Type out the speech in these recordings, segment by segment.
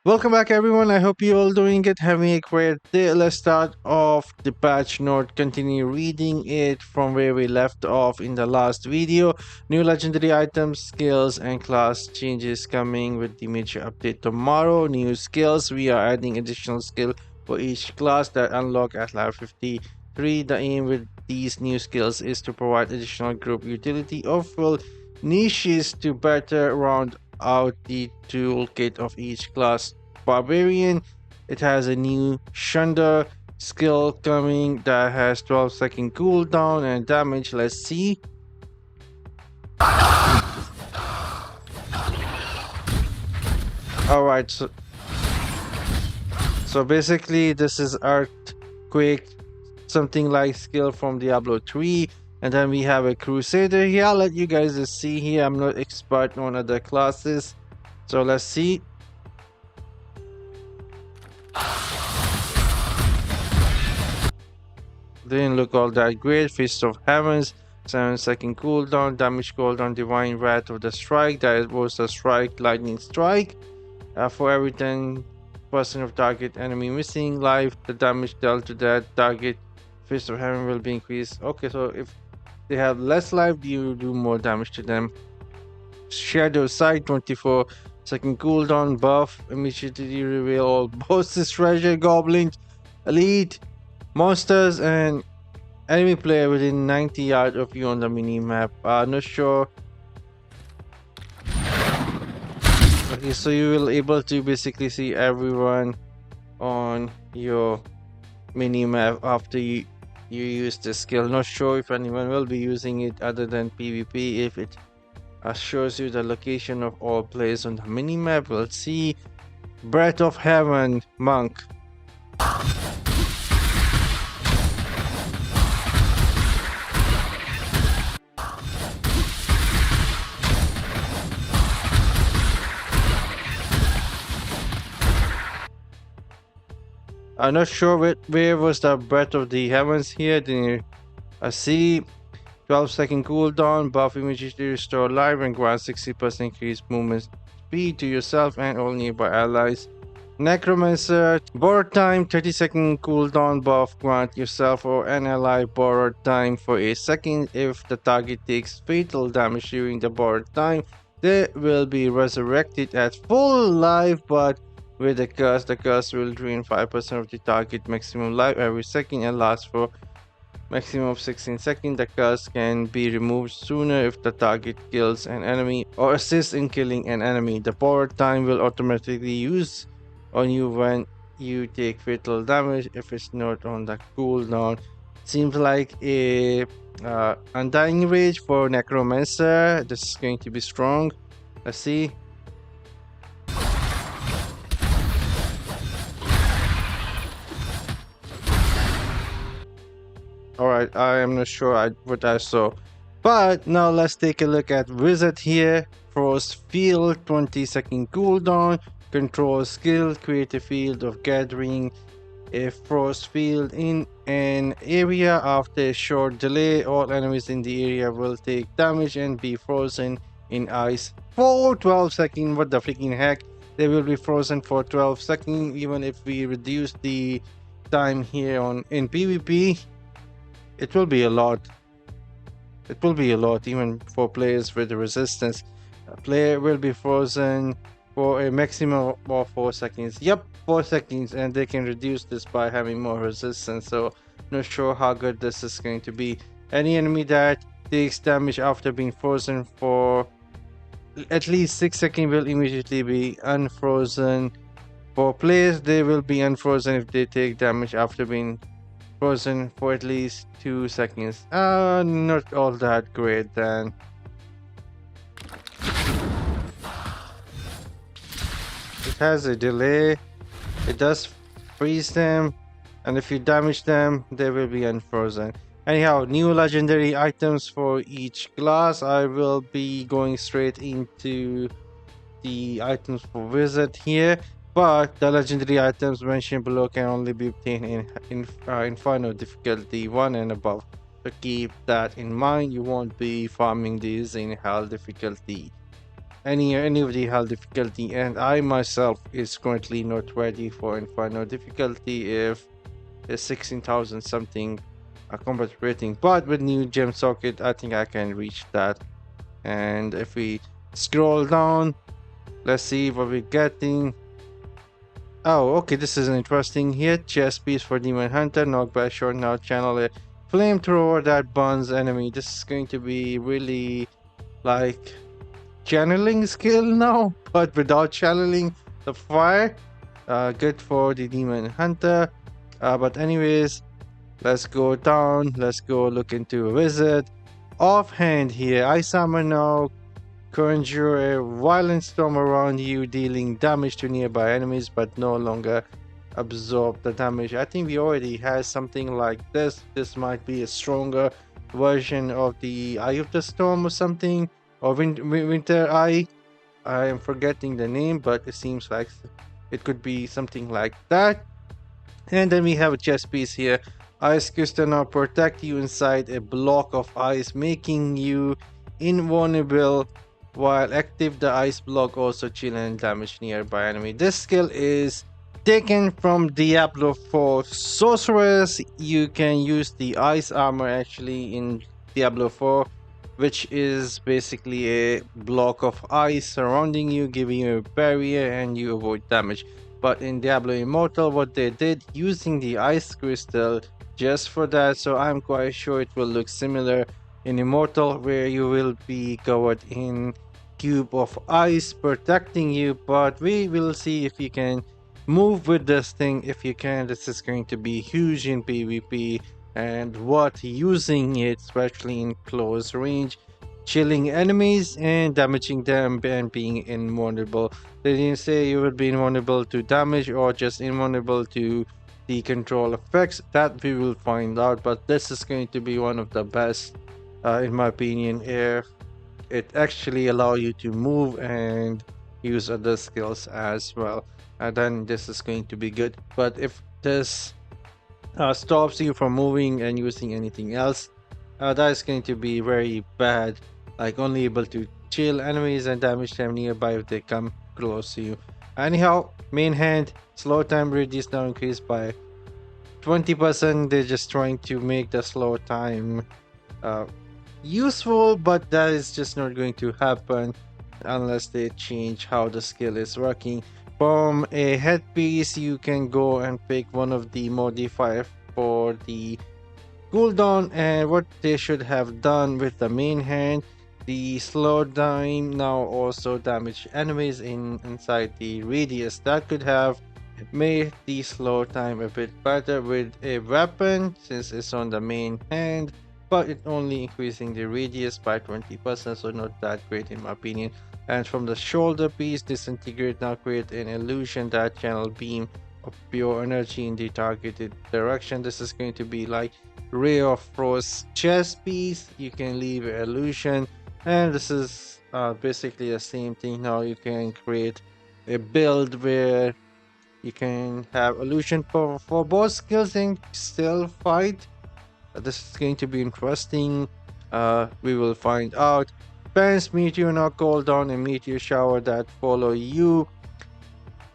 Welcome back, everyone. I hope you all doing it, having a great day. Let's start off the patch note, continue reading it from where we left off in the last video. New legendary items, skills, and class changes coming with the major update tomorrow. New skills, we are adding additional skill for each class that unlock at level 53. The aim with these new skills is to provide additional group utility or fill niches to better round out the toolkit of each class. Barbarian, it has a new Shunda skill coming that has 12-second cooldown and damage. Let's see. Alright, so basically this is Earthquake, something like skill from Diablo 3. And then we have a Crusader here. I'll let you guys just see here. I'm not expert on other classes. So let's see. Didn't look all that great. Fist of Heavens, 7-second cooldown, damage cooldown, Divine Wrath of the Strike. That was a strike, lightning strike. For every 10% of target enemy missing life, the damage dealt to that target Fist of Heaven will be increased. Okay, so if they have less life, you do more damage to them. Shadow Sight, 24-second cooldown buff, immediately reveal all bosses, treasure, goblins, elite, monsters, and enemy player within 90 yards of you on the mini map. Not sure. Okay, so you will able to basically see everyone on your mini map after you use the skill. Not sure if anyone will be using it other than PvP. If it shows you the location of all players on the mini map, we'll see. Breath of Heaven Monk. I'm not sure where was the Breath of the Heavens here. Then I see 12-second cooldown, buff immediately restore life and grant 60% increased movement speed to yourself and all nearby allies. Necromancer, borrowed time, 30-second cooldown buff, grant yourself or an ally borrowed time for a second. If the target takes fatal damage during the borrowed time, they will be resurrected at full life, but with the curse will drain 5% of the target maximum life every second and last for maximum of 16 seconds. The curse can be removed sooner if the target kills an enemy or assists in killing an enemy. The borrowed time will automatically use on you when you take fatal damage if it's not on the cooldown. Seems like a Undying Rage for Necromancer. This is going to be strong. Let's see. Alright, I am not sure what I saw. But now let's take a look at Wizard here. Frost Field, 20-second cooldown. Control skill, create a field of gathering. A frost field in an area after a short delay. All enemies in the area will take damage and be frozen in ice for 12 seconds. What the freaking heck? They will be frozen for 12 seconds even if we reduce the time here in PvP. It will be a lot. It will be a lot even for players with resistance. A player will be frozen for a maximum of 4 seconds. Yep, 4 seconds, and they can reduce this by having more resistance. So not sure how good this is going to be. Any enemy that takes damage after being frozen for at least 6 seconds will immediately be unfrozen. For players, they will be unfrozen if they take damage after being frozen for at least 2 seconds. Not all that great then. It has a delay. It does freeze them, and if you damage them, they will be unfrozen. Anyhow, new legendary items for each class. I will be going straight into the items for Wizard here. But the legendary items mentioned below can only be obtained in Inferno difficulty 1 and above. So keep that in mind. You won't be farming these in Hell difficulty. any of the hell difficulty, and I myself is currently not ready for Inferno difficulty if it's 16,000 something combat rating. But with new gem socket, I think I can reach that. And if we scroll down, let's see what we're getting. Oh, okay, this is interesting here. Chess piece for Demon Hunter, knockback short, now channel a flamethrower that burns enemy. This is going to be really like channeling skill now, but without channeling the fire. Good for the Demon Hunter. But anyways, let's go down. Let's go look into a wizard. Offhand here, Ice Armor now conjure a violent storm around you, dealing damage to nearby enemies, but no longer absorb the damage. I think we already have something like this. This might be a stronger version of the Eye of the Storm or something, or Winter Eye. I am forgetting the name, but it seems like it could be something like that. And then we have a chest piece here. Ice crystal now protect you inside a block of ice, making you invulnerable. While active, the ice block also chill and damage nearby enemy. This skill is taken from Diablo 4 sorcerers. You can use the ice armor actually in Diablo 4, which is basically a block of ice surrounding you, giving you a barrier and you avoid damage. But in Diablo Immortal, what they did using the ice crystal just for that, so I'm quite sure it will look similar in Immortal, where you will be covered in cube of ice protecting you. But we will see if you can move with this thing. If you can, this is going to be huge in PvP, and what using it, especially in close range, chilling enemies and damaging them and being invulnerable. They didn't say you would be invulnerable to damage or just invulnerable to the control effects. That we will find out, but this is going to be one of the best in my opinion, if it actually allow you to move and use other skills as well. And then this is going to be good. But if this stops you from moving and using anything else, that is going to be very bad. Like only able to chill enemies and damage them nearby if they come close to you. Anyhow, main hand, slow time reduced now increased by 20%. They're just trying to make the slow time useful, but that is just not going to happen unless they change how the skill is working. From a headpiece, you can go and pick one of the modifier for the cooldown, and what they should have done with the main hand, the slow time now also damage enemies inside the radius. That could have made the slow time a bit better with a weapon since it's on the main hand, but it only increasing the radius by 20%, so not that great in my opinion. And from the shoulder piece, disintegrate now create an illusion that channel beam of pure energy in the targeted direction. This is going to be like ray of frost chest piece. You can leave an illusion, and this is basically the same thing. Now you can create a build where you can have illusion for both skills and still fight. This is going to be interesting. We will find out. Pants meteor now call down a meteor shower that follow you,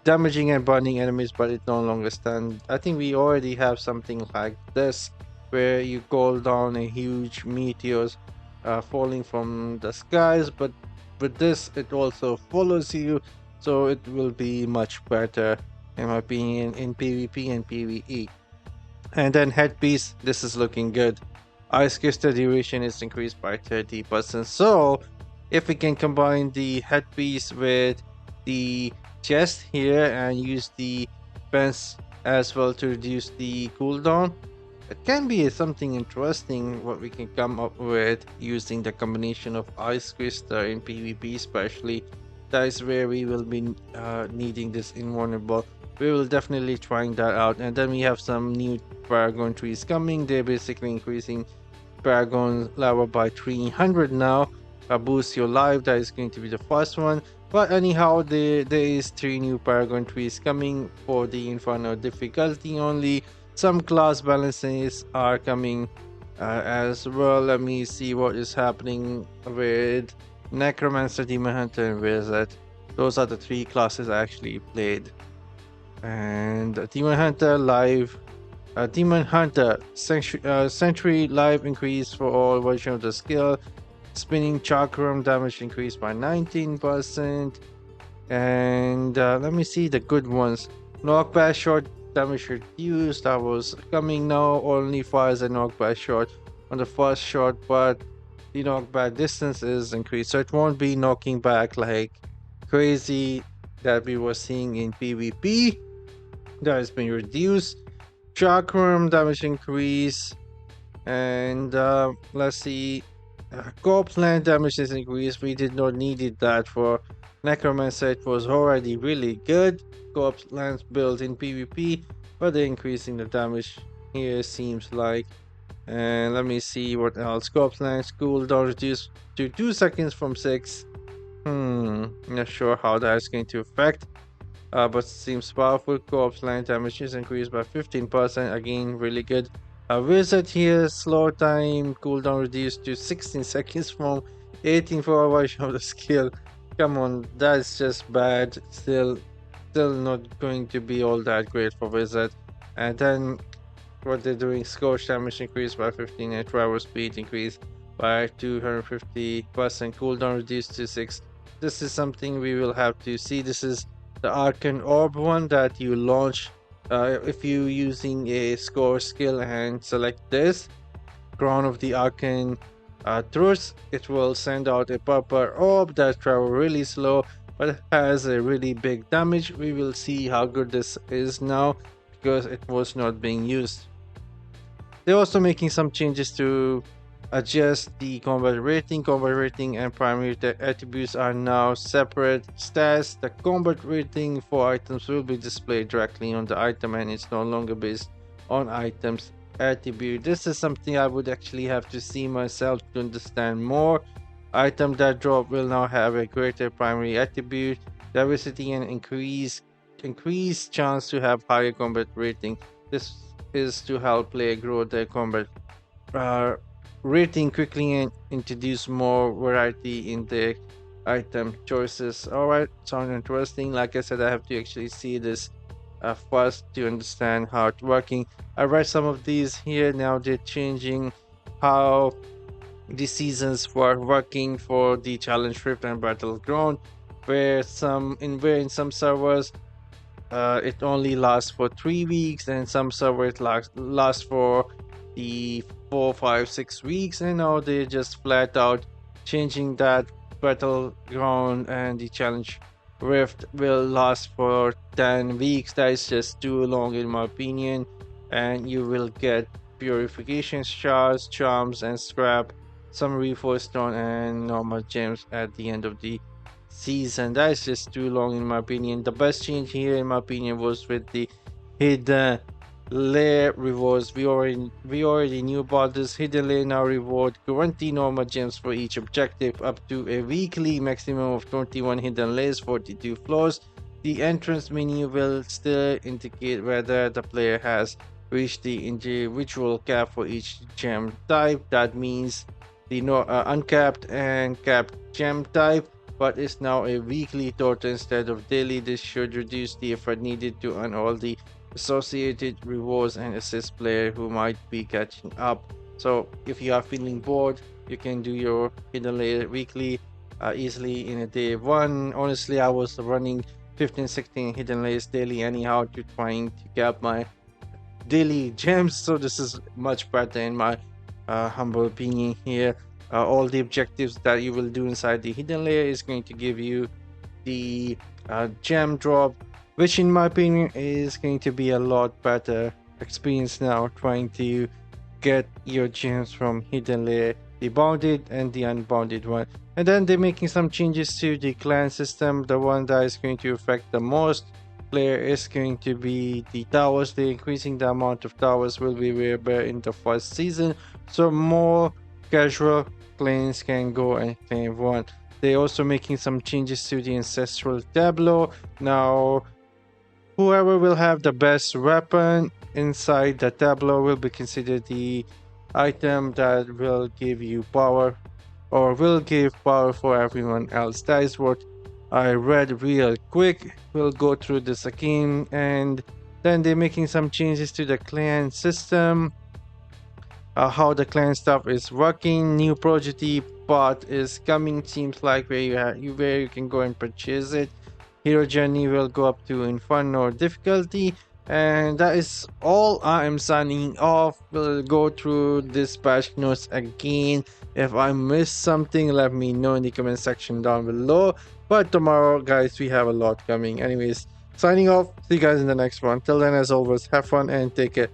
damaging and burning enemies, but it no longer stand. I think we already have something like this, where you call down a huge meteors falling from the skies, but with this it also follows you, so it will be much better in my opinion in PvP and PvE. And then headpiece, this is looking good. Ice crystal duration is increased by 30%. So if we can combine the headpiece with the chest here and use the fence as well to reduce the cooldown, it can be something interesting what we can come up with using the combination of ice crystal in PvP especially. That is where we will be needing this invulnerable. We will definitely trying that out. And then we have some new paragon trees coming. They're basically increasing paragon level by 300 now. Boost your life, that is going to be the first one. But anyhow, there is 3 new paragon trees coming for the inferno difficulty only. Some class balances are coming as well. Let me see what is happening with Necromancer, Demon Hunter, and Wizard. Those are the three classes I actually played. And Demon Hunter Century Life increase for all version of the skill. Spinning Chakram damage increased by 19%. And let me see the good ones. Knockback shot damage reduced. That was coming now. Only fires a knockback shot on the first shot, but the knockback distance is increased, so it won't be knocking back like crazy that we were seeing in PvP. That has been reduced. Chakram damage increase, and let's see. Corpse land damage is increased. We did not needed that for Necromancer. It was already really good. Corpse lands built in PvP, but they're increasing the damage here seems like. And let me see what else. Corpse lands cooldown reduced to 2 seconds from 6. Not sure how that is going to affect. But seems powerful. Co-op's line damage is increased by 15%. Again, really good. Wizard here, slow time, cooldown reduced to 16 seconds from 18 for a version of the skill. Come on, that's just bad. Still not going to be all that great for Wizard. And then what they're doing, scorch damage increased by 15 and travel speed increased by 250%, cooldown reduced to 6. This is something we will have to see. This is the Arcane Orb one that you launch if you using a score skill and select this Crown of the Arcane Truth. It will send out a purple orb that travel really slow but has a really big damage. We will see how good this is now because it was not being used. They're also making some changes to adjust the combat rating. Combat rating and primary attributes are now separate stats. The combat rating for items will be displayed directly on the item and it's no longer based on items attribute. This is something I would actually have to see myself to understand more. Item that drop will now have a greater primary attribute, diversity, and increased chance to have higher combat rating. This is to help player grow their combat uh, rating quickly and introduce more variety in their item choices. Alright, sounds interesting. Like I said, I have to actually see this first to understand how it's working. I read some of these here. Now they're changing how the seasons were working for the challenge rift and battleground, where in some servers it only lasts for 3 weeks, and some servers last for the 4, 5, 6 weeks. And now they're just flat out changing that battleground and the challenge rift will last for 10 weeks. That is just too long in my opinion, and you will get purification shards, charms, and scrap, some reforged stone, and normal gems at the end of the season. That is just too long in my opinion. The best change here in my opinion was with the hidden layer rewards. We already knew about this. Hidden layer now reward 20 normal gems for each objective, up to a weekly maximum of 21 hidden layers, 42 floors. The entrance menu will still indicate whether the player has reached the individual cap for each gem type. That means the uncapped and capped gem type, but it's now a weekly total instead of daily. This should reduce the effort needed to earn all the associated rewards and assist player who might be catching up. So if you are feeling bored, you can do your hidden layer weekly easily in a day one. Honestly, I was running 15, 16 hidden layers daily anyhow to trying to get my daily gems, so this is much better in my humble opinion here. All the objectives that you will do inside the hidden layer is going to give you the gem drop, which in my opinion is going to be a lot better experience now trying to get your gems from hidden layer, the bounded and the unbounded one. And then they're making some changes to the clan system. The one that is going to affect the most player is going to be the towers. They're increasing the amount of towers will be available in the first season, so more casual clans can go and claim one. They're also making some changes to the ancestral tableau. Now whoever will have the best weapon inside the tableau will be considered the item that will give you power or will give power for everyone else. That is what I read real quick. We'll go through this again, and then they're making some changes to the clan system, how the clan stuff is working. New prodigy bot is coming. Seems like where you can go and purchase it. Hero journey will go up to inferno difficulty, and that is all. I am signing off. We'll go through this patch notes again. If I missed something, let me know in the comment section down below. But tomorrow, guys, we have a lot coming. Anyways, signing off. See you guys in the next one. Till then, as always, have fun and take care.